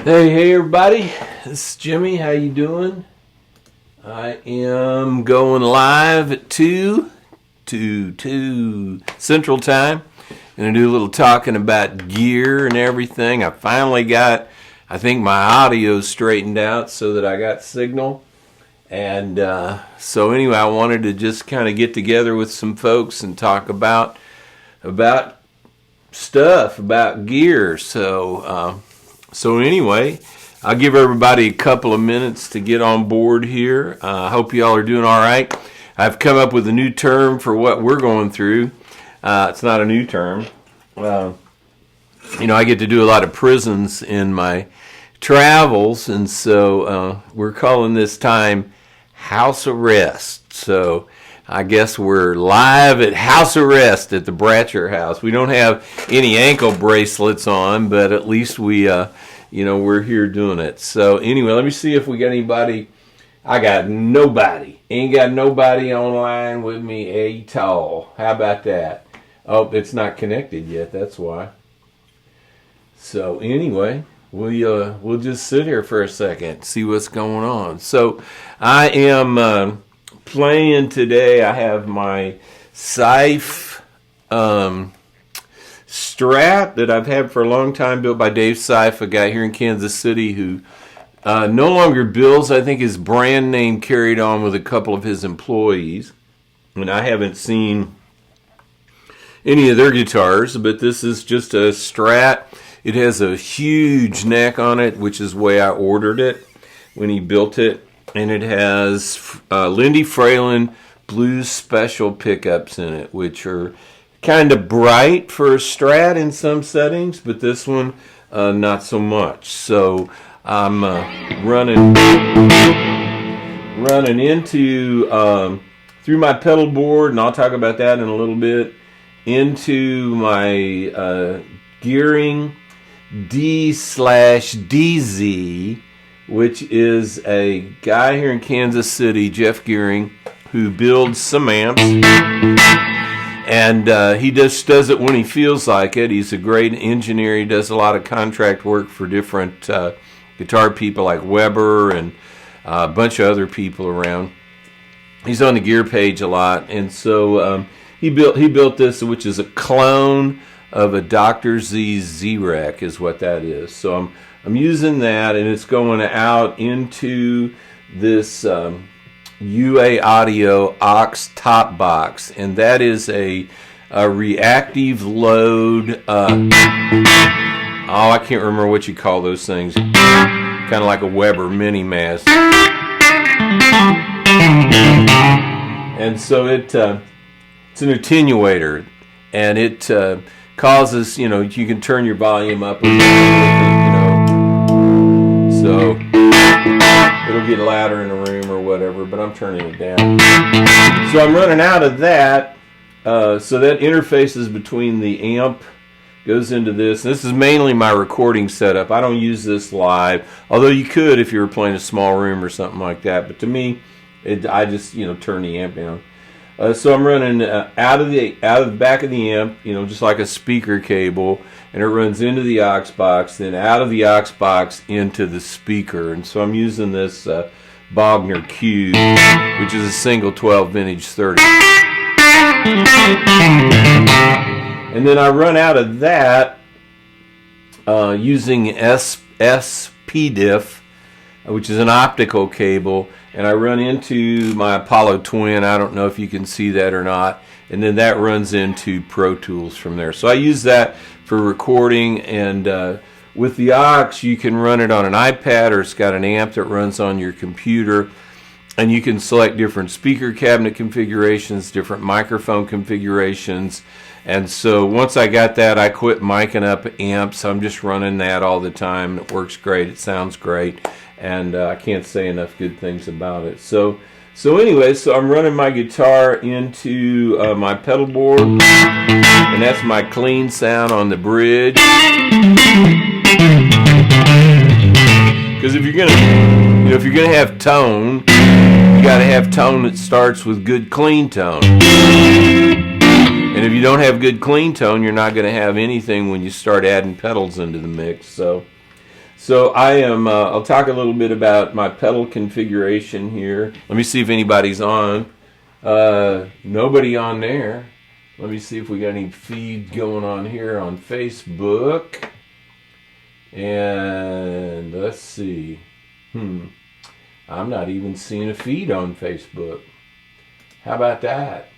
Hey everybody, this is Jimmy. How you doing? I am going live at 2 Central Time. Going to do a little talking about gear and everything. I finally got, I think, my audio straightened out so that I got signal. And so anyway, I wanted to just kind of get together with some folks and talk about stuff, about gear. So anyway, I'll give everybody a couple of minutes to get on board here. I hope you all are doing all right. I've come up with a new term for what we're going through. It's not a new term. I get to do a lot of prisons in my travels, and so we're calling this time house arrest. So I guess we're live at house arrest at the Bratcher house. We don't have any ankle bracelets on, but at least we're here doing it. So anyway, let me see if we got anybody. I got nobody. Ain't got nobody online with me at all. How about that? Oh, it's not connected yet. That's why. So anyway, we'll just sit here for a second, see what's going on. So I am playing today. I have my Sife Strat that I've had for a long time, built by Dave Sife, a guy here in Kansas City who no longer builds. I think his brand name carried on with a couple of his employees, and I haven't seen any of their guitars, but this is just a Strat. It has a huge neck on it, which is the way I ordered it when he built it. And it has Lindy Fralin Blues Special pickups in it, which are kind of bright for a Strat in some settings, but this one, not so much. So I'm running into, through my pedal board, and I'll talk about that in a little bit, into my Gearing D/DZ, which is a guy here in Kansas City, Jeff Gearing, who builds some amps. And he just does it when he feels like it. He's a great engineer. He does a lot of contract work for different guitar people like Weber and a bunch of other people around. He's on the gear page a lot. And so he built this, which is a clone of a Dr. Z Z-Rec is what that is. So I'm using that, and it's going out into this UA Audio aux top box, and that is a reactive load. I can't remember what you call those things. Kind of like a Weber mini mass. And so it's an attenuator, and it causes, you can turn your volume up and down, so it'll get louder in a room or whatever, but I'm turning it down. So I'm running out of that, so that interfaces between the amp, goes into this. This is mainly my recording setup. I don't use this live, although you could if you were playing a small room or something like that, but to me, I just, turn the amp down. So I'm running out of the back of the amp, just like a speaker cable, and it runs into the aux box, then out of the aux box into the speaker. And so I'm using this Bogner Q, which is a single 12 vintage 30. And then I run out of that using SPDIF, which is an optical cable, and I run into my Apollo Twin. I don't know if you can see that or not. And then that runs into Pro Tools from there. So I use that for recording, and with the aux, you can run it on an iPad, or it's got an amp that runs on your computer, and you can select different speaker cabinet configurations, different microphone configurations. And so once I got that, I quit miking up amps. I'm just running that all the time. It works great. It sounds great. And I can't say enough good things about it. So anyway, I'm running my guitar into my pedal board, and that's my clean sound on the bridge. Because if you're gonna have tone, you gotta have tone that starts with good clean tone. And if you don't have good clean tone, you're not gonna have anything when you start adding pedals into the mix. So So I'll talk a little bit about my pedal configuration here. Let me see if anybody's on. Nobody on there. Let me see if we got any feed going on here on Facebook. And let's see. I'm not even seeing a feed on Facebook. How about that?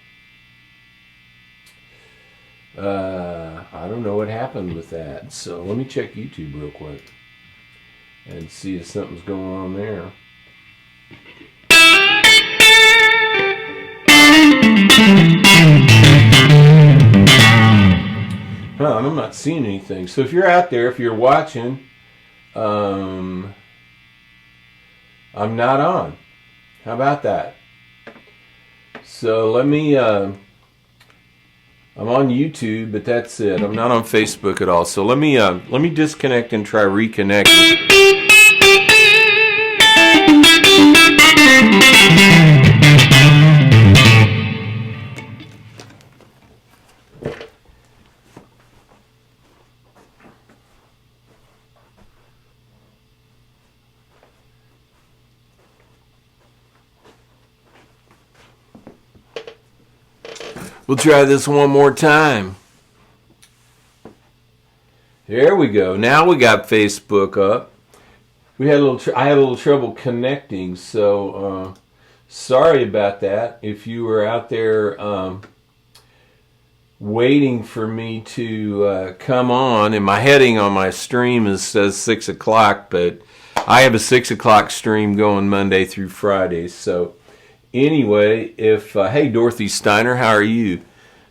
I don't know what happened with that. So let me check YouTube real quick and see if something's going on there. I'm not seeing anything. So if you're out there, if you're watching, I'm not on. How about that? So let me, I'm on YouTube, but that's it. I'm not on Facebook at all. So let me disconnect and try reconnect. We'll try this one more time. There we go. Now we got Facebook up. I had a little trouble connecting, so sorry about that. If you were out there waiting for me to come on, and my heading on my stream says 6 o'clock, but I have a 6 o'clock stream going Monday through Friday, so anyway, hey, Dorothy Steiner, how are you?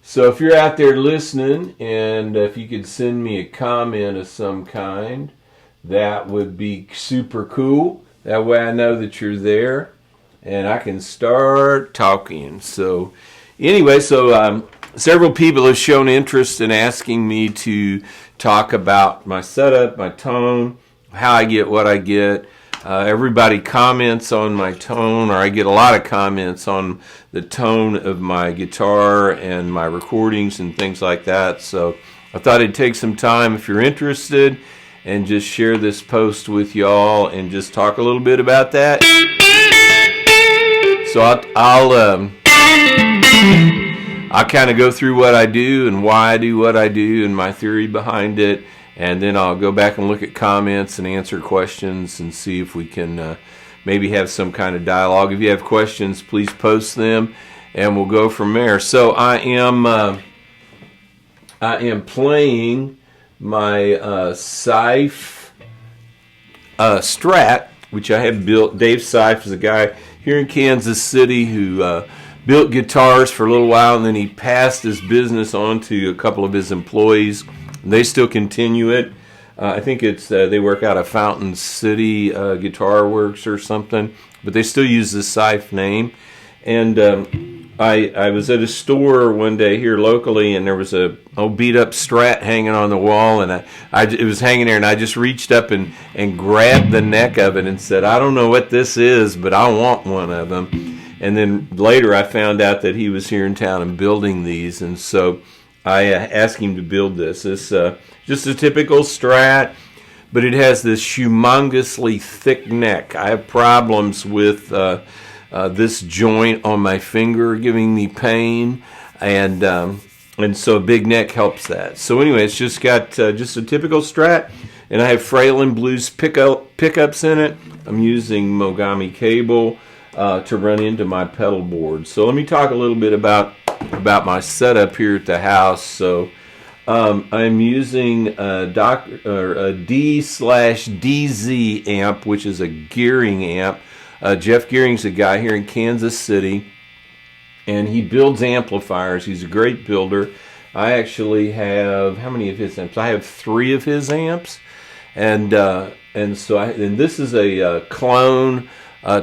So if you're out there listening, and if you could send me a comment of some kind, that would be super cool. That way I know that you're there, and I can start talking. So anyway, several people have shown interest in asking me to talk about my setup, my tone, how I get what I get. Everybody comments on my tone, or I get a lot of comments on the tone of my guitar and my recordings and things like that. So I thought I'd take some time, if you're interested, and just share this post with y'all and just talk a little bit about that. So I'll kind of go through what I do and why I do what I do and my theory behind it. And then I'll go back and look at comments and answer questions and see if we can maybe have some kind of dialogue. If you have questions, please post them, and we'll go from there. So I am playing my Scythe Strat, which I have built. Dave Scythe is a guy here in Kansas City who built guitars for a little while, and then he passed his business on to a couple of his employees. They still continue it. I think it's they work out of Fountain City Guitar Works or something, but they still use the Scythe name. And I was at a store one day here locally, and there was a old beat up Strat hanging on the wall, and it was hanging there, and I just reached up and grabbed the neck of it and said, I don't know what this is, but I want one of them. And then later I found out that he was here in town and building these, and so I asked him to build this. It's just a typical Strat, but it has this humongously thick neck. I have problems with this joint on my finger giving me pain, and so a big neck helps that. So anyway, it's just got just a typical Strat, and I have Fralin Blues pickups in it. I'm using Mogami cable to run into my pedal board. So let me talk a little bit about my setup here at the house. So I'm using a D/DZ amp, which is a gearing amp. Jeff Gearing's a guy here in Kansas City, and he builds amplifiers. He's a great builder. I actually have, how many of his amps? I have 3 of his amps, and this is a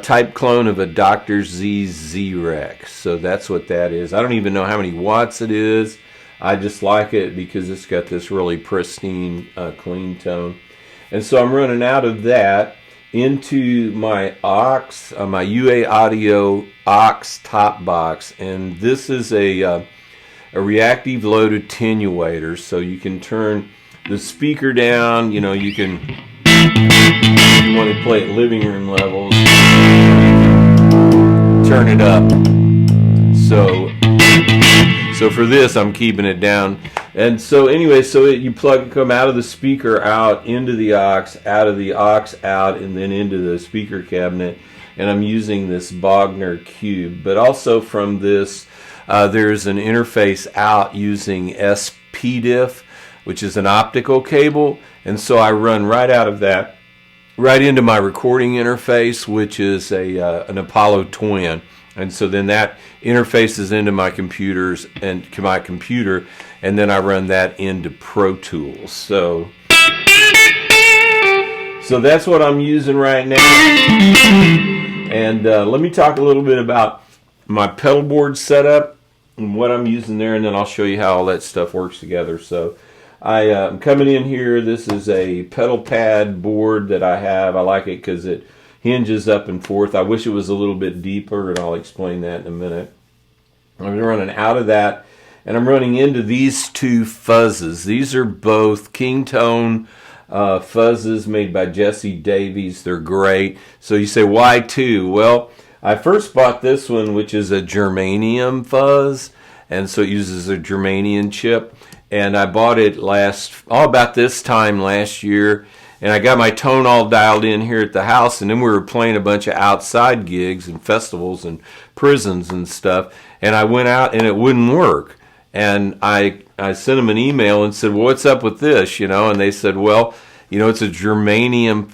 type clone of a Dr. Z Z-Rex. So that's what that is. I don't even know how many watts it is. I just like it because it's got this really pristine, clean tone. And so I'm running out of that into my aux, my UA Audio aux top box. And this is a reactive load attenuator. So you can turn the speaker down, you can You want to play at living room levels, turn it up. So for this, I'm keeping it down. And so anyway, you come out of the speaker out into the aux, out of the aux out, and then into the speaker cabinet. And I'm using this Bogner cube. But also from this, there's an interface out using SPDIF, which is an optical cable. And so I run right out of that, right into my recording interface, which is an Apollo Twin. And so then that interfaces into my computer, and then I run that into Pro Tools. So that's what I'm using right now. And let me talk a little bit about my pedal board setup and what I'm using there, and then I'll show you how all that stuff works together. So I'm coming in here. This is a pedal pad board that I have. I like it because it hinges up and forth. I wish it was a little bit deeper, and I'll explain that in a minute. I'm running out of that, and I'm running into these two fuzzes. These are both Kingtone fuzzes made by Jesse Davies. They're great. So you say, why two? Well, I first bought this one, which is a germanium fuzz, and so it uses a germanium chip. And I bought it about this time last year, and I got my tone all dialed in here at the house, and then we were playing a bunch of outside gigs and festivals and prisons and stuff, and I went out and it wouldn't work. And I sent them an email and said, well, what's up with this, and they said, well, it's a germanium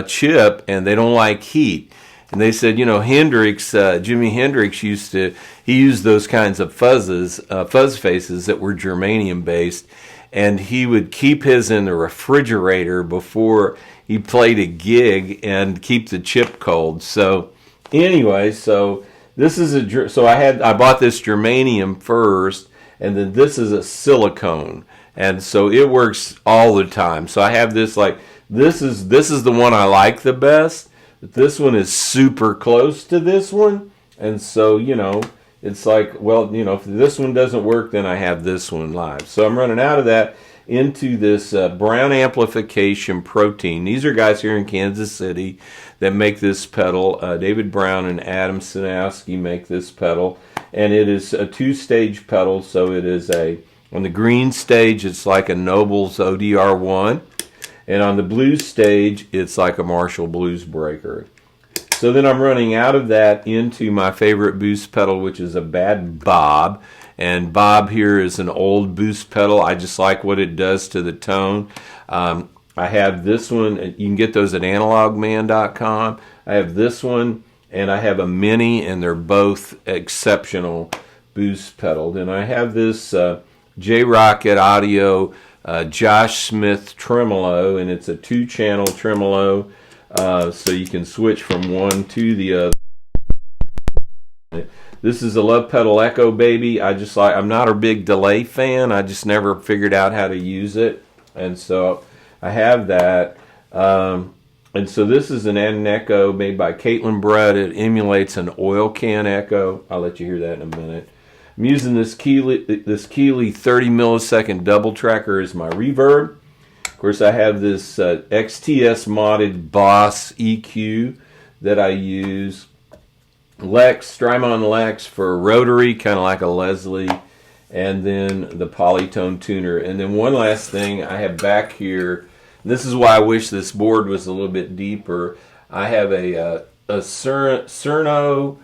chip, and they don't like heat. And they said, Jimi Hendrix used those kinds of fuzz faces that were germanium based, and he would keep his in the refrigerator before he played a gig and keep the chip cold. So anyway, this is I bought this germanium first, and then this is a silicone, and so it works all the time. So I have this this is the one I like the best. But this one is super close to this one, and so it's like, well, if this one doesn't work, then I have this one live. So I'm running out of that into this Brown Amplification Protein. These are guys here in Kansas City that make this pedal. David Brown and Adam Sinowski make this pedal, and it is a two-stage pedal. So it is on the green stage, it's like a Nobels ODR1. And on the blues stage, it's like a Marshall Blues Breaker. So then I'm running out of that into my favorite boost pedal, which is a Bad Bob. And Bob here is an old boost pedal. I just like what it does to the tone. I have this one. You can get those at analogman.com. I have this one, and I have a Mini, and they're both exceptional boost pedaled. And I have this J-Rocket Audio Josh Smith tremolo, and it's a 2-channel tremolo, so you can switch from one to the other. This is a Love Pedal Echo Baby. I'm not a big delay fan. I just never figured out how to use it, and so I have that. And so this is an Echo made by Caitlin Brett. It emulates an oil can echo. I'll let you hear that in a minute. I'm using this Keeley 30 millisecond double tracker as my reverb. Of course, I have this XTS modded Boss EQ that I use. Strymon Lex for rotary, kind of like a Leslie, and then the Polytone tuner. And then one last thing I have back here. This is why I wish this board was a little bit deeper. I have a Cerno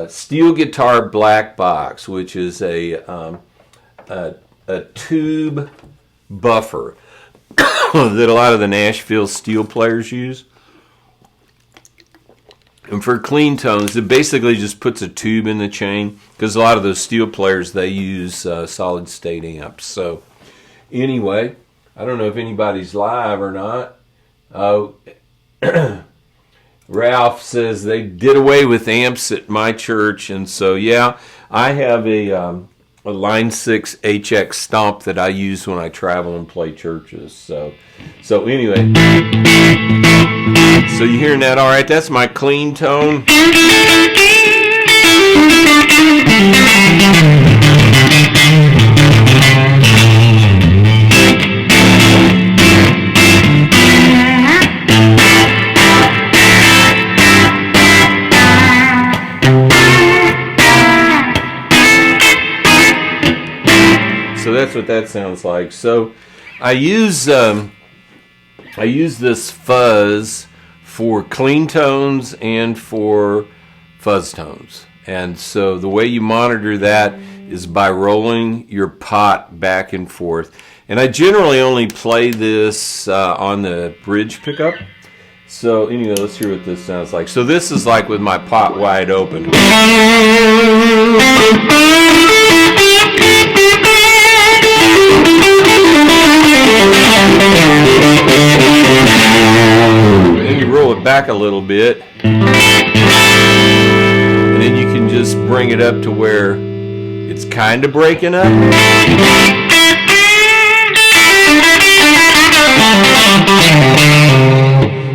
steel guitar black box, which is a tube buffer that a lot of the Nashville steel players use. And for clean tones, it basically just puts a tube in the chain, because a lot of those steel players, they use solid state amps. So anyway, I don't know if anybody's live or not. Ralph says they did away with amps at my church, and so yeah, I have a Line 6 HX Stomp that I use when I travel and play churches. So anyway, so you hearing that? All right, that's my clean tone. that's what that sounds like. So I use this fuzz for clean tones and for fuzz tones. And so the way you monitor that is by rolling your pot back and forth. And I generally only play this on the bridge pickup. So anyway, let's hear what this sounds like. So this is like with my pot wide open. Then you roll it back a little bit. And then you can just bring it up to where it's kind of breaking up.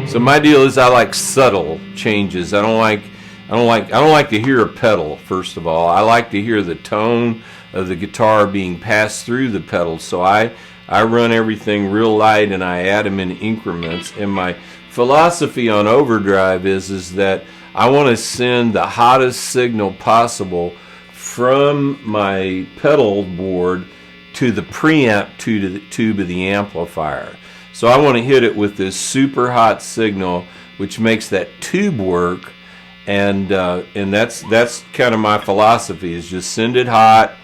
So my deal is I like subtle changes. I don't like to hear a pedal, first of all. I like to hear the tone of the guitar being passed through the pedal. So I run everything real light and I add them in increments. And my philosophy on overdrive is that I want to send the hottest signal possible from my pedal board to the preamp to the tube of the amplifier. So I want to hit it with this super hot signal, which makes that tube work, and that's kind of my philosophy, is just send it hot.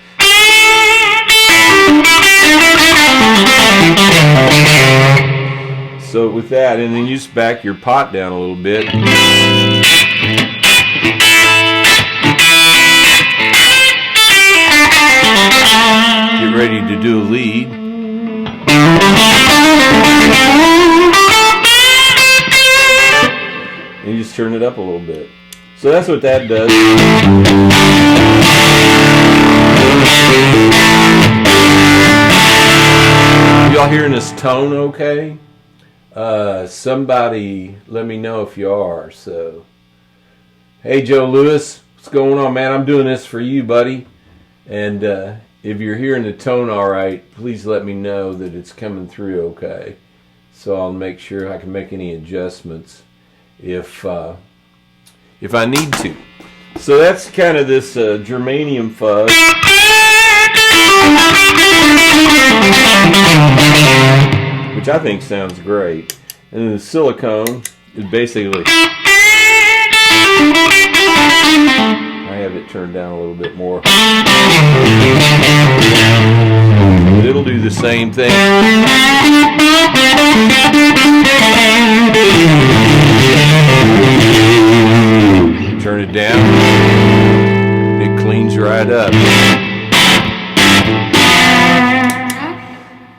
So with that, and then you just back your pot down a little bit. Get ready to do a lead. And you just turn it up a little bit. So that's what that does. Y'all hearing this tone okay? Somebody let me know if you are. So, hey Joe Lewis, what's going on, man? I'm doing this for you, buddy. And if you're hearing the tone all right, please let me know that it's coming through okay. So I'll make sure I can make any adjustments if I need to. So that's kind of this germanium fuzz, which I think sounds great. And then the silicone is basically, I have it turned down a little bit more. It'll do the same thing. Turn it down. It cleans right up.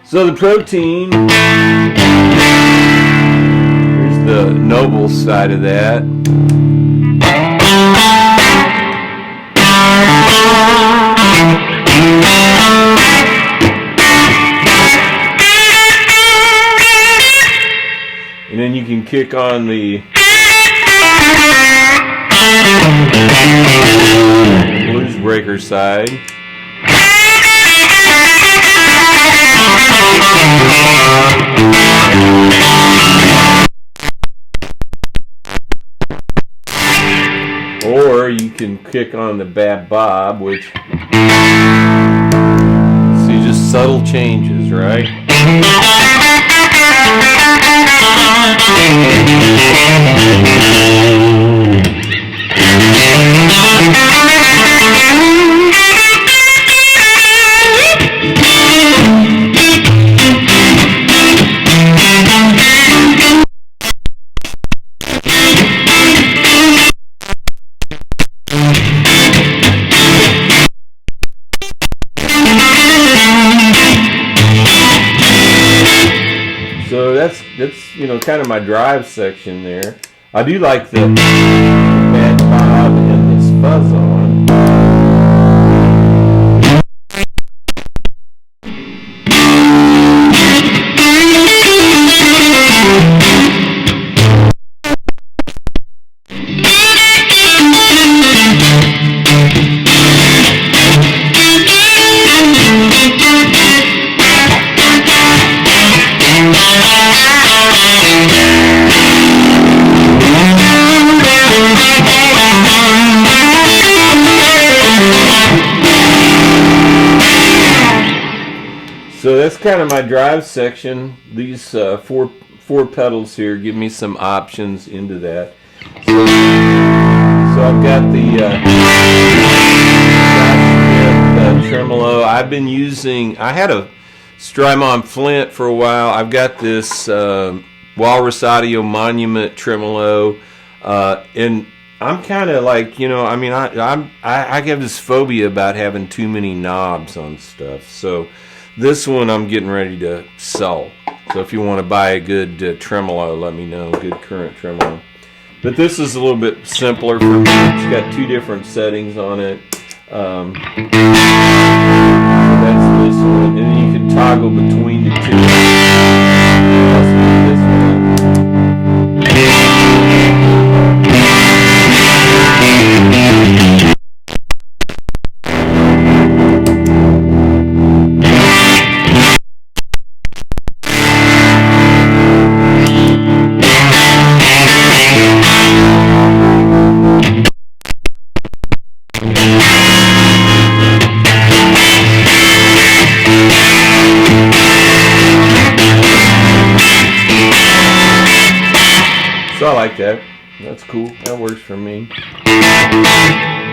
So the protein, here's the noble side of that. And then you can kick on the blues breaker side. Or you can kick on the Bab Bob, which, see, just subtle changes, right? So that's kind of my drive section there. I do like the Bad Bob and this fuzz on. So that's kind of my drive section. These four pedals here give me some options into that. So I've got the tremolo. I've been using, I had a Strymon Flint for a while. I've got this Walrus Audio Monument tremolo, and I'm kind of like, you know, I mean, I have this phobia about having too many knobs on stuff. So this one I'm getting ready to sell. So if you want to buy a good tremolo, let me know, good current tremolo. But this is a little bit simpler for me. It's got two different settings on it. So that's this one, and then you can toggle between the two. This one. So I like that. That's cool. That works for me.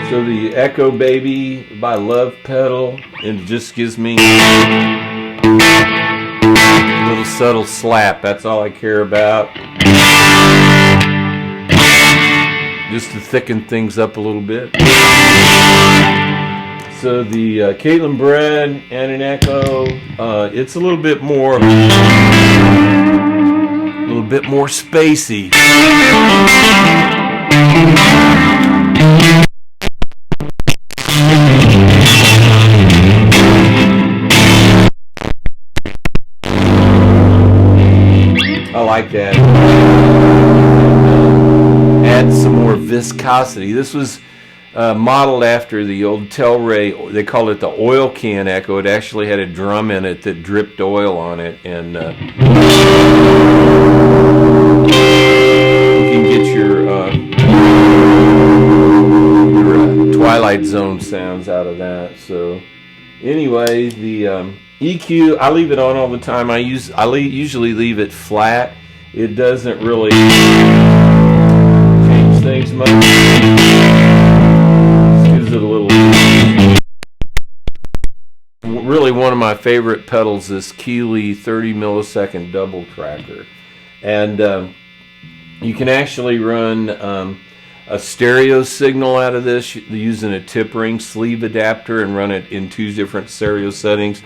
So the Echo Baby by Love pedal, it just gives me a little subtle slap. That's all I care about. Just to thicken things up a little bit. So the Caitlin Bread and an Echo, it's a little bit more spacey. I like that. Add some more viscosity. This was modeled after the old Telray. They call it the oil can Echo. It actually had a drum in it that dripped oil on it, and you can get your Twilight Zone sounds out of that. So anyway, the EQ, I leave it on all the time. I usually leave it flat. It doesn't really change things much. Just gives it a little. Really, one of my favorite pedals is Keeley 30 millisecond double tracker, and you can actually run a stereo signal out of this using a tip ring sleeve adapter and run it in two different stereo settings.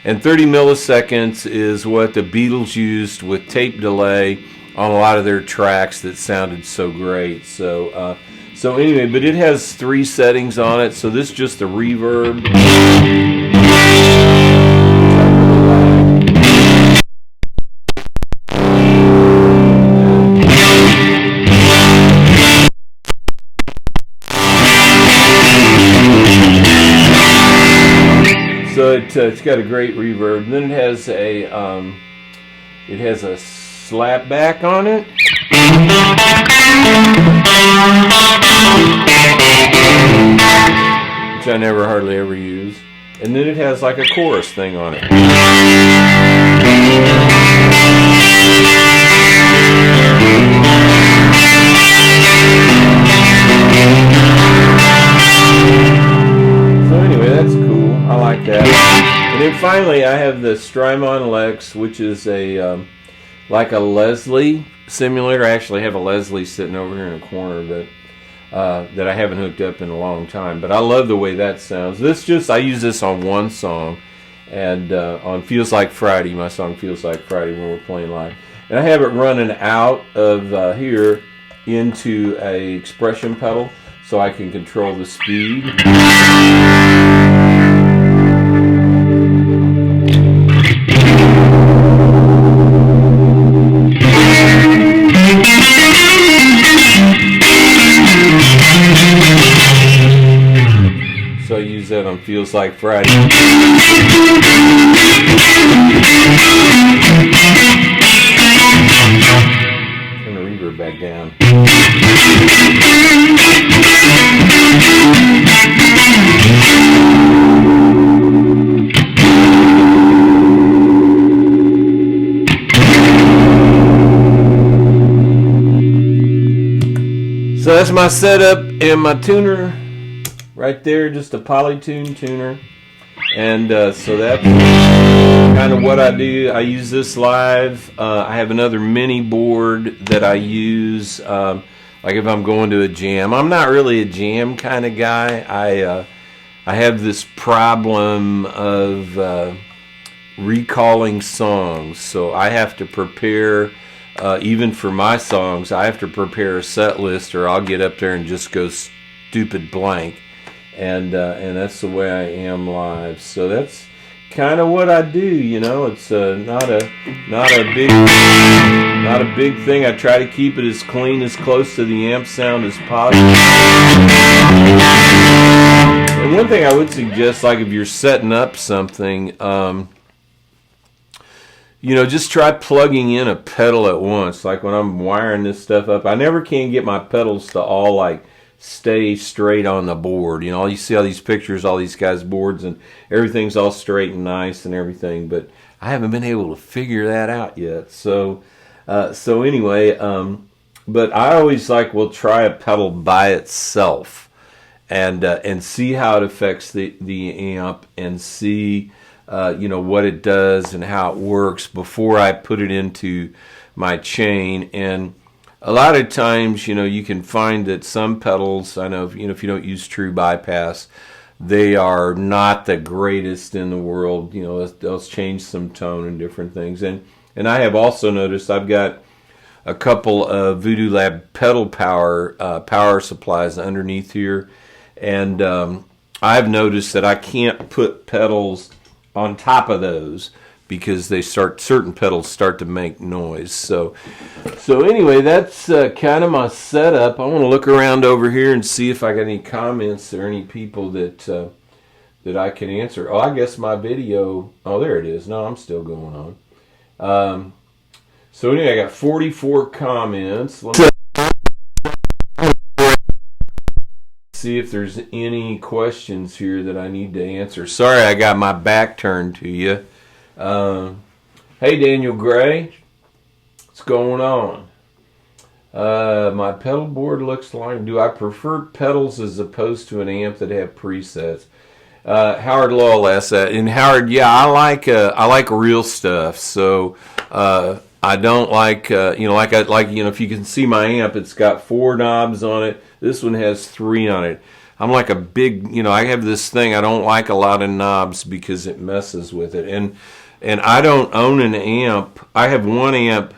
And 30 milliseconds is what the Beatles used with tape delay on a lot of their tracks that sounded so great. So anyway, but it has three settings on it. So this is just the reverb. So it's got a great reverb. And then it has a slap back on it. Which I never hardly ever use. And then it has like a chorus thing on it. So anyway, that's cool. I like that. And then finally, I have the Strymon Lex, which is a like a Leslie simulator. I actually have a Leslie sitting over here in a corner that I haven't hooked up in a long time. But I love the way that sounds. I use this on one song, and on Feels Like Friday, my song Feels Like Friday when we're playing live. And I have it running out of here into a expression pedal, so I can control the speed. So I use that on Feels Like Friday. Turn the reverb back down. So that's my setup and my tuner right there, just a Polytune tuner. And so that's kind of what I do. I use this live. I have another mini board that I use, like if I'm going to a jam. I'm not really a jam kind of guy. I have this problem of recalling songs, so I have to prepare. Even for my songs, I have to prepare a set list, or I'll get up there and just go stupid blank. And that's the way I am live. So that's kind of what I do. You know, it's not a big thing. I try to keep it as clean, as close to the amp sound as possible. And one thing I would suggest, like if you're setting up something, you know, just try plugging in a pedal at once. Like when I'm wiring this stuff up, I never can get my pedals to all like stay straight on the board. You know, you see all these pictures, all these guys' boards, and everything's all straight and nice and everything, but I haven't been able to figure that out yet. So anyway, but I always like, will try a pedal by itself and see how it affects the amp, and see you know, what it does and how it works before I put it into my chain. And a lot of times, you know, you can find that some pedals, I know, you know, if you don't use true bypass, they are not the greatest in the world. You know, they'll change some tone and different things. And I have also noticed, I've got a couple of Voodoo Lab pedal power supplies underneath here, and I've noticed that I can't put pedals on top of those because certain pedals start to make noise. So anyway, that's kind of my setup. I want to look around over here and see if I got any comments or any people that I can answer. Oh, I guess my video. Oh, there it is. No, I'm still going on. So anyway, I got 44 comments. Let me see if there's any questions here that I need to answer. Sorry, I got my back turned to you. Hey, Daniel Gray, what's going on? My pedal board looks like. Do I prefer pedals as opposed to an amp that have presets? Howard Lowell asked that. And Howard, yeah, I like real stuff. So I don't like you know, you know, if you can see my amp, it's got 4 knobs on it. This one has 3 on it. I'm like a big, you know, I have this thing, I don't like a lot of knobs because it messes with it. And I don't own an amp. I have one amp,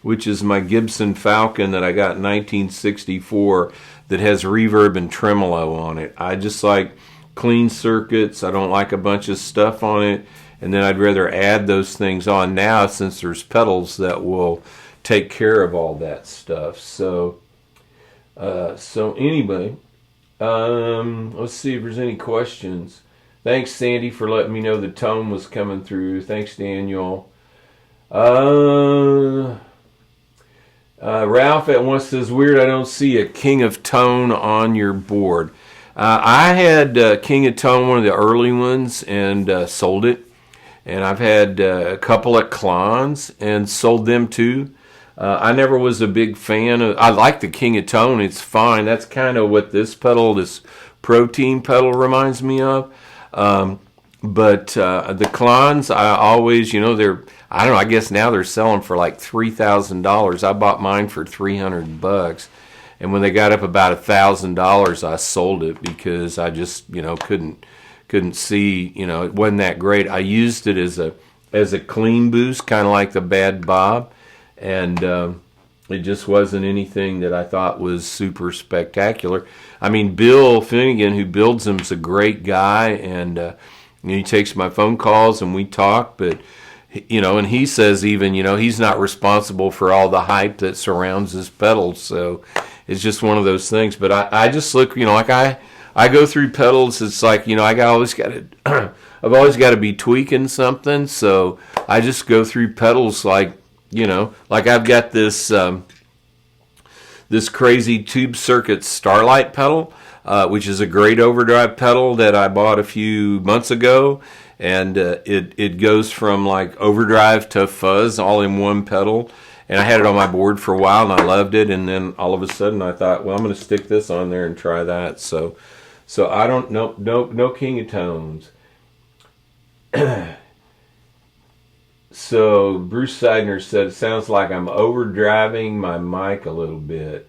which is my Gibson Falcon that I got in 1964, that has reverb and tremolo on it. I just like clean circuits. I don't like a bunch of stuff on it. And then I'd rather add those things on now, since there's pedals that will take care of all that stuff. So anyway, let's see if there's any questions. Thanks, Sandy, for letting me know the tone was coming through. Thanks, Daniel. Ralph at once says, weird, I don't see a King of Tone on your board. I had King of Tone, one of the early ones, and sold it. And I've had a couple at Klon's and sold them too. I never was a big fan of. I like the King of Tone. It's fine. That's kind of what this protein pedal reminds me of. But the Klon's, I always, you know, I don't know, I guess now they're selling for like $3,000. I bought mine for $300. And when they got up about $1,000, I sold it because I just, you know, couldn't see, you know, it wasn't that great. I used it as a clean boost, kind of like the Bad Bob, and it just wasn't anything that I thought was super spectacular. I mean, Bill Finnegan, who builds them, is a great guy, and you know, he takes my phone calls and we talk, but you know, and he says even, you know, he's not responsible for all the hype that surrounds his pedals, so it's just one of those things. But I just look, you know, like I go through pedals. It's like, you know, I've always got to be tweaking something. So I just go through pedals like, you know, like I've got this this crazy Tube Circuit Starlight pedal, which is a great overdrive pedal that I bought a few months ago, and it goes from like overdrive to fuzz all in one pedal. and I had it on my board for a while, and I loved it. And then all of a sudden, I thought, well, I'm going to stick this on there and try that. So I don't know, no King of Tones. So Bruce Seidner said, it sounds like I'm overdriving my mic a little bit.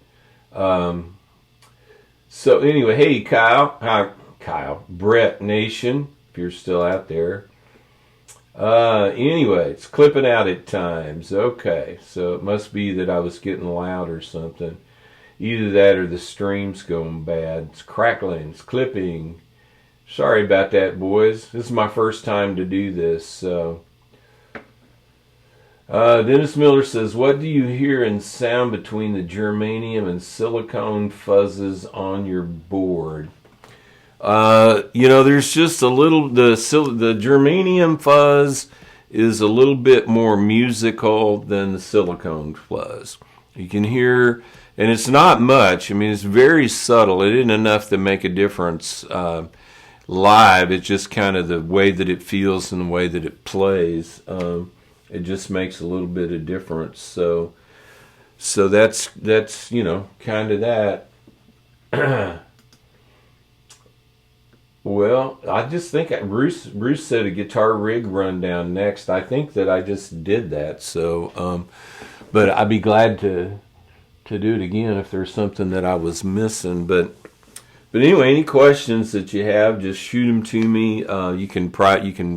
So anyway, hey Kyle, hi Kyle, Brett Nation, if you're still out there. Anyway, it's clipping out at times. Okay, so it must be that I was getting loud or something. Either that or the stream's going bad. It's crackling, it's clipping. Sorry about that, boys. This is my first time to do this, so. Dennis Miller says, what do you hear in sound between the germanium and silicone fuzzes on your board? There's just a little, the germanium fuzz is a little bit more musical than the silicone fuzz. You can hear, and it's not much. I mean, it's very subtle. It isn't enough to make a difference live. It's just kind of the way that it feels and the way that it plays. It just makes a little bit of difference. So that's kind of that. Well, I just think Bruce said a guitar rig rundown next. I think that I just did that. So, but I'd be glad to do it again if there's something that I was missing. But anyway, any questions that you have, just shoot them to me. You can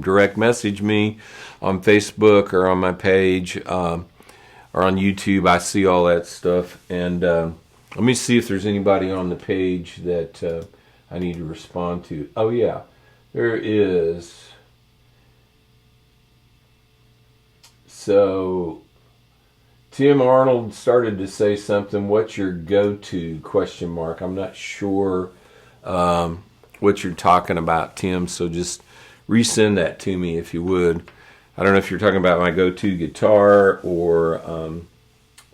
direct message me on Facebook or on my page or on YouTube. I see all that stuff. And let me see if there's anybody on the page that I need to respond to. Oh yeah, there is. So Tim Arnold started to say something. What's your go-to ? I'm not sure what you're talking about, Tim. So just resend that to me if you would. I don't know if you're talking about my go-to guitar or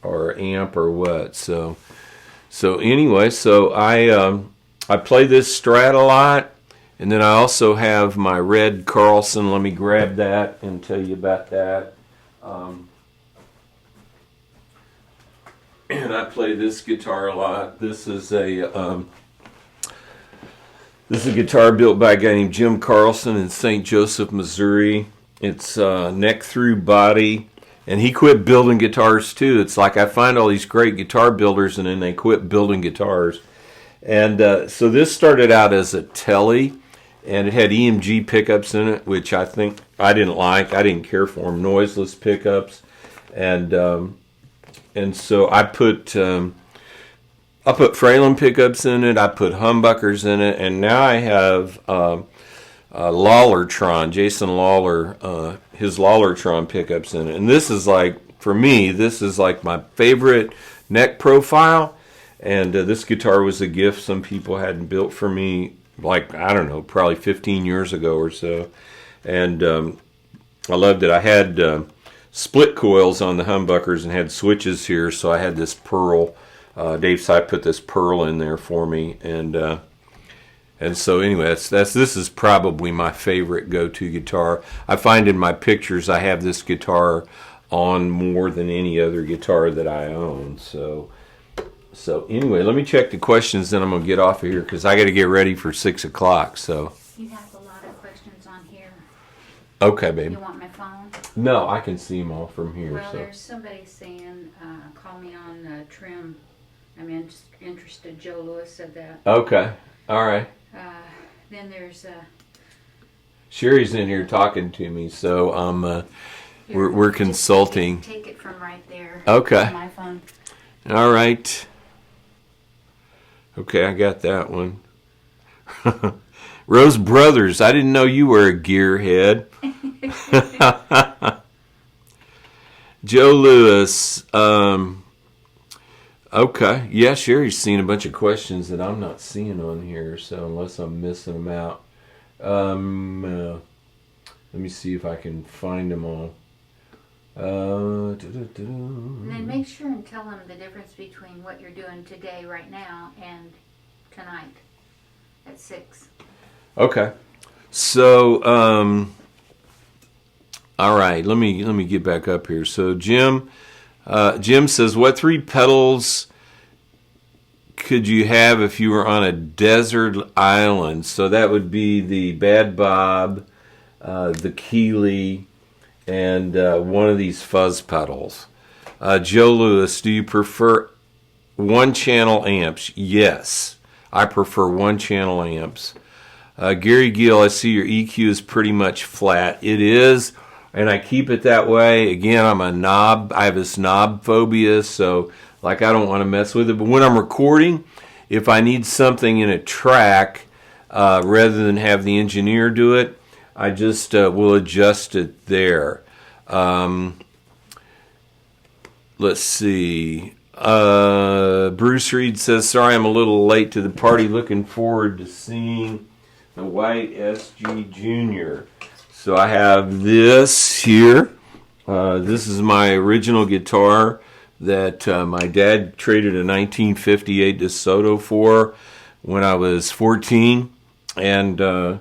amp or what. So anyway, so I play this Strat a lot, and then I also have my red Carlson. Let me grab that and tell you about that. And I play this guitar a lot. This is a guitar built by a guy named Jim Carlson in St. Joseph, Missouri. It's neck through body, and he quit building guitars too. It's like I find all these great guitar builders, and then they quit building guitars. And so this started out as a Tele, and it had EMG pickups in it, which I think I didn't like. I didn't care for them. Noiseless pickups, and so I put Fralin pickups in it. I put humbuckers in it, and now I have Lawlertron, Jason Lawler, his Lawlertron pickups in it. And this is like, for me, this is like my favorite neck profile. And this guitar was a gift some people hadn't built for me, like, I don't know, probably 15 years ago or so. And I loved it. I had split coils on the humbuckers and had switches here, so I had this pearl. Dave Sy put this pearl in there for me. And so anyway, this is probably my favorite go-to guitar. I find in my pictures I have this guitar on more than any other guitar that I own. So anyway, let me check the questions, then I'm going to get off of here because I got to get ready for 6 o'clock. So you have a lot of questions on here. Okay, baby. You want my phone? No, I can see them all from here. Well, so. There's somebody saying, call me on trim. I'm interested. Joe Lewis said that. Okay. All right. Then there's... Sherry's in here talking to me, so we're consulting. Take it from right there. Okay. On my phone. All right. Okay, I got that one. Rose Brothers, I didn't know you were a gearhead. Joe Lewis, okay. Yeah, Sherry's seen a bunch of questions that I'm not seeing on here, so unless I'm missing them out. Let me see if I can find them all. And then make sure and tell them the difference between what you're doing today, right now, and tonight at 6. Okay. So, all right. Let me get back up here. So, Jim, Jim says, what 3 pedals could you have if you were on a desert island? So that would be the Bad Bob, the Keeley, and one of these fuzz pedals. Joe Lewis, do you prefer one-channel amps? Yes, I prefer one-channel amps. Gary Gill, I see your EQ is pretty much flat. It is, and I keep it that way. Again, I'm a knob. I have this knob phobia, so like I don't want to mess with it. But when I'm recording, if I need something in a track, rather than have the engineer do it, I just will adjust it there. Let's see. Bruce Reed says, sorry I'm a little late to the party. Looking forward to seeing the white SG Junior. So I have this here. This is my original guitar that my dad traded a 1958 DeSoto for when I was 14 and or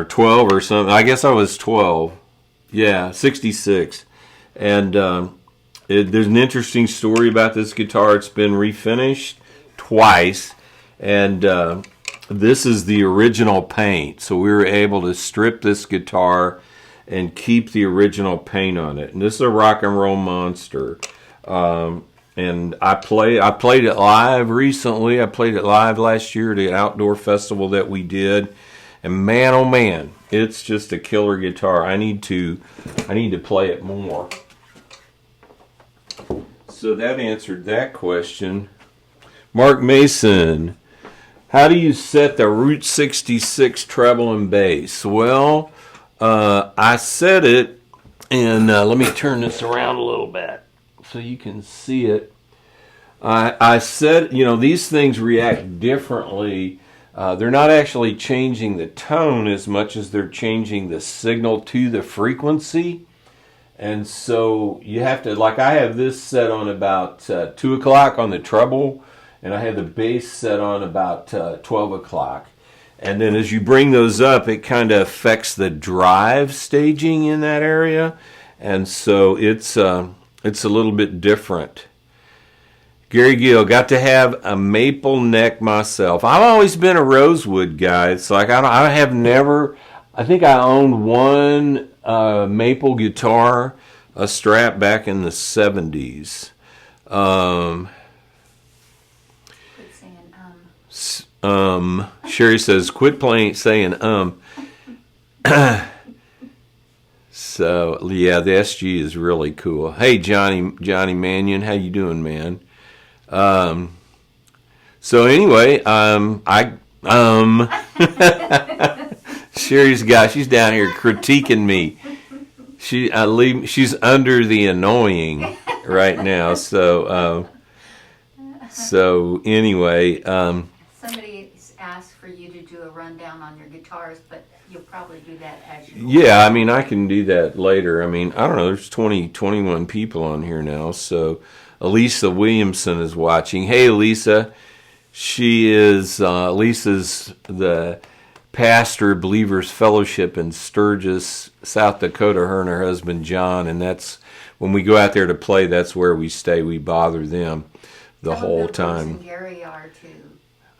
12 or something. I guess I was 12. Yeah, 66. And there's an interesting story about this guitar. It's been refinished twice, and this is the original paint. So we were able to strip this guitar and keep the original paint on it. And this is a rock and roll monster. And I played it live recently. I played it live last year at an outdoor festival that we did. And man, oh man, it's just a killer guitar. I need to play it more. So that answered that question. Mark Mason, how do you set the Route 66 treble and bass? Well, I set it, and let me turn this around a little bit so you can see it. I said, these things react differently. They're not actually changing the tone as much as they're changing the signal to the frequency. And so you have to, like I have this set on about 2 o'clock on the treble, and I have the bass set on about 12 o'clock. And then as you bring those up, it kind of affects the drive staging in that area. And so it's a little bit different. Gary Gill, got to have a maple neck myself. I've always been a rosewood guy. It's like I think I owned one maple guitar, a Strat back in the 70s. Sherry says, quit saying So yeah, the SG is really cool. Hey Johnny Mannion, how you doing, man? So anyway, Sherry's she's down here critiquing me. She's under the annoying right now. So anyway, somebody asked for you to do a rundown on your guitars, but you'll probably do that as you go. Yeah, I mean, I can do that later. I mean, I don't know, there's 21 people on here now. So Elisa Williamson is watching. Hey, Elisa. She is, Lisa's the pastor of Believers Fellowship in Sturgis, South Dakota, her and her husband John, and that's, when we go out there to play, that's where we stay. We bother them the whole time. Rose and Gary are too.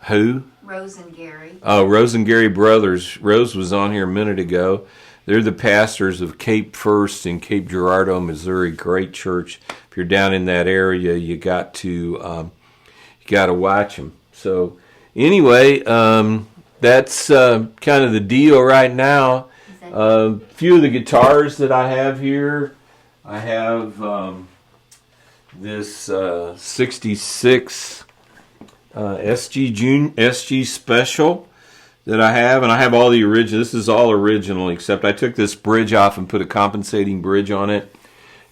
Who? Rose and Gary. Oh, Rose and Gary brothers. Rose was on here a minute ago. They're the pastors of Cape First in Cape Girardeau, Missouri. Great church. If you're down in that area, you got to watch them. So anyway, that's kind of the deal right now. A few of the guitars that I have here, I have this 66 SG Special that I have, and I have all the original. This is all original, except I took this bridge off and put a compensating bridge on it.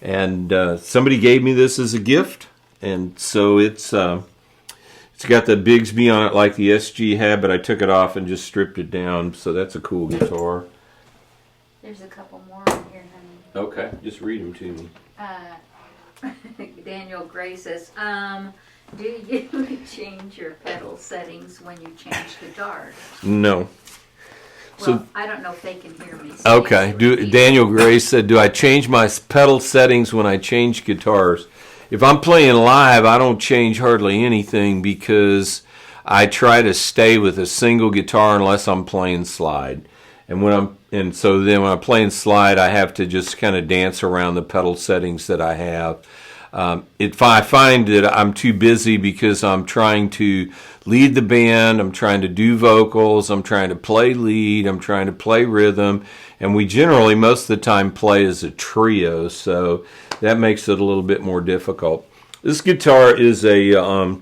And somebody gave me this as a gift, and so it's got the Bigsby on it like the SG had, but I took it off and just stripped it down. So that's a cool guitar. There's a couple more in here, honey. Okay, just read them to me. Daniel Gray says, do you change your pedal settings when you change guitars? No. Well, I don't know if they can hear me. So Okay. Daniel Gray said, do I change my pedal settings when I change guitars? If I'm playing live, I don't change hardly anything because I try to stay with a single guitar unless I'm playing slide. And so then when I'm playing slide, I have to just kind of dance around the pedal settings that I have. If I find that I'm too busy because I'm trying to lead the band, I'm trying to do vocals, I'm trying to play lead, I'm trying to play rhythm, and we generally most of the time play as a trio, so that makes it a little bit more difficult. This guitar is a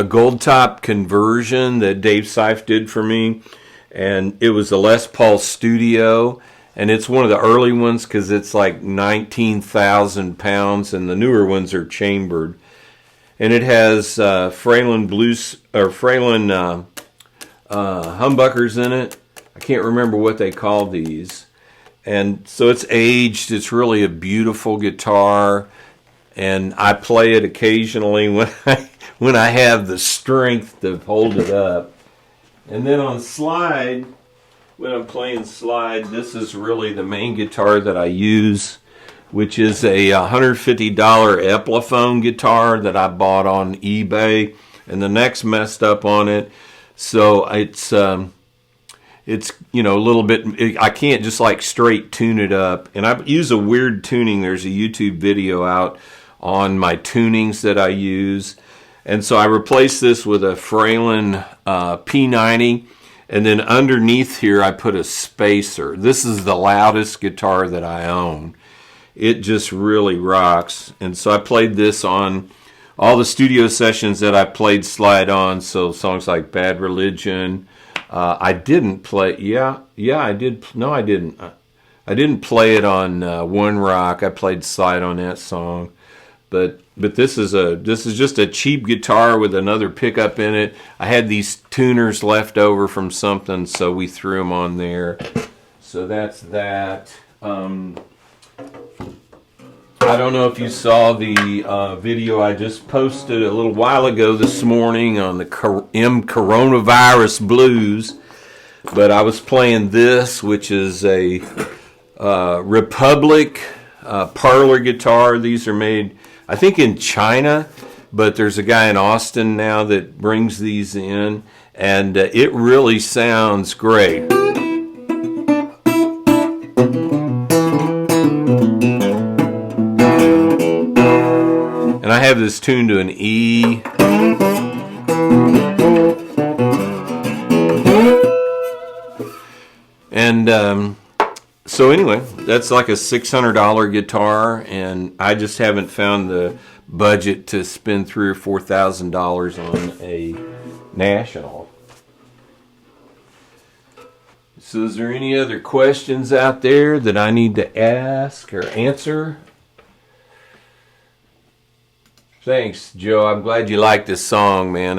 gold top conversion that Dave Seif did for me, and it was a Les Paul Studio. And it's one of the early ones because it's like 19,000 pounds, and the newer ones are chambered. And it has Fralin humbuckers in it. I can't remember what they call these. And so it's aged. It's really a beautiful guitar, and I play it occasionally when I have the strength to hold it up. And then on slide, when I'm playing slide, this is really the main guitar that I use, which is a $150 Epiphone guitar that I bought on eBay, and the neck's messed up on it, so it's a little bit. I can't just like straight tune it up, and I use a weird tuning. There's a YouTube video out on my tunings that I use, and so I replaced this with a Fralin P90. And then underneath here, I put a spacer. This is the loudest guitar that I own. It just really rocks. And so I played this on all the studio sessions that I played slide on. So songs like Bad Religion. I didn't play. I did. No, I didn't. I didn't play it on One Rock. I played slide on that song. But this is just a cheap guitar with another pickup in it. I had these tuners left over from something, so we threw them on there. So that's that. I don't know if you saw the video I just posted a little while ago this morning on the Coronavirus Blues, but I was playing this, which is a Republic parlor guitar. These are made, I think, in China, but there's a guy in Austin now that brings these in, and it really sounds great. And I have this tuned to an E. And so anyway, that's like a $600 guitar, and I just haven't found the budget to spend $3,000 or $4,000 on a National. So is there any other questions out there that I need to ask or answer? Thanks, Joe. I'm glad you like this song, man.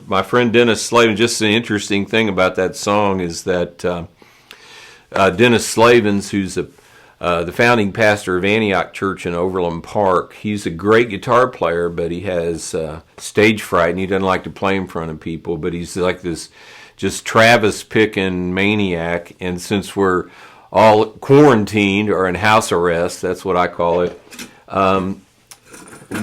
My friend Dennis Slavin, just an interesting thing about that song is that Dennis Slavins, who's the founding pastor of Antioch Church in Overland Park, he's a great guitar player, but he has stage fright, and he doesn't like to play in front of people, but he's like this just Travis-picking maniac, and since we're all quarantined or in house arrest, that's what I call it,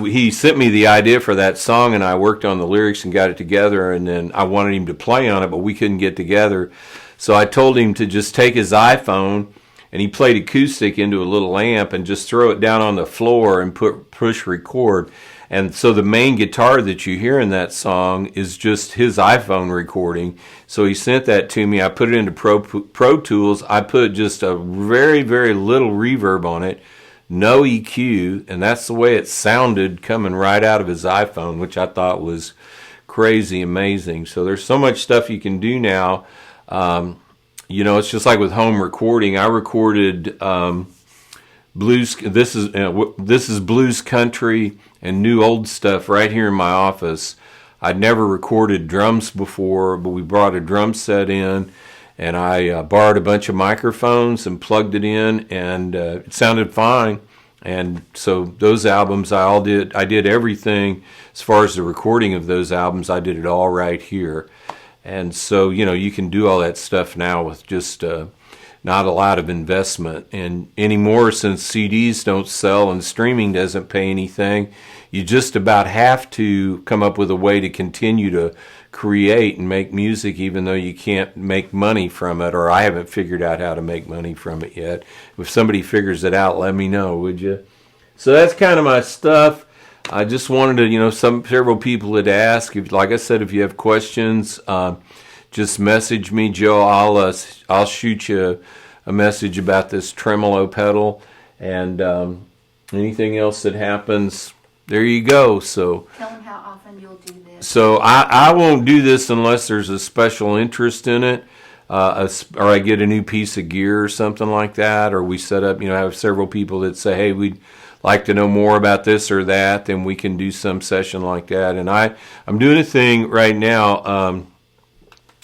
he sent me the idea for that song, and I worked on the lyrics and got it together, and then I wanted him to play on it, but we couldn't get together. So I told him to just take his iPhone, and he played acoustic into a little amp and just throw it down on the floor and push record. And so the main guitar that you hear in that song is just his iPhone recording. So he sent that to me. I put it into Pro Tools. I put just a very, very little reverb on it, no EQ, and that's the way it sounded coming right out of his iPhone, which I thought was crazy amazing. So there's so much stuff you can do now. It's just like with home recording. I recorded blues. This is blues country and new old stuff right here in my office. I'd never recorded drums before, but we brought a drum set in, and I borrowed a bunch of microphones and plugged it in, and it sounded fine. And so those albums, I did everything as far as the recording of those albums. I did it all right here. And so, you can do all that stuff now with just not a lot of investment. And anymore, since CDs don't sell and streaming doesn't pay anything, you just about have to come up with a way to continue to create and make music, even though you can't make money from it, or I haven't figured out how to make money from it yet. If somebody figures it out, let me know, would you? So that's kind of my stuff. I just wanted to, several people had asked. Like I said, if you have questions, just message me, Joe. I'll shoot you a message about this tremolo pedal, and anything else that happens, there you go. So tell them how often you'll do this. So I won't do this unless there's a special interest in it, or I get a new piece of gear or something like that, or we set up. I have several people that say, "Hey, we'd like to know more about this or that," then we can do some session like that. And I'm doing a thing right now,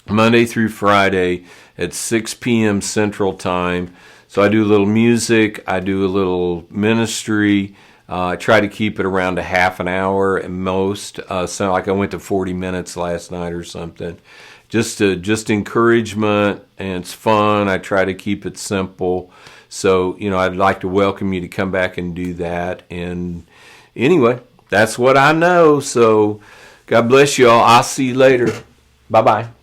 Monday through Friday at 6 p.m. Central Time. So I do a little music, I do a little ministry. I try to keep it around a half an hour at most. So like I went to 40 minutes last night or something. Just encouragement, and it's fun. I try to keep it simple. So, I'd like to welcome you to come back and do that. And anyway, that's what I know. So God bless you all. I'll see you later. Bye-bye.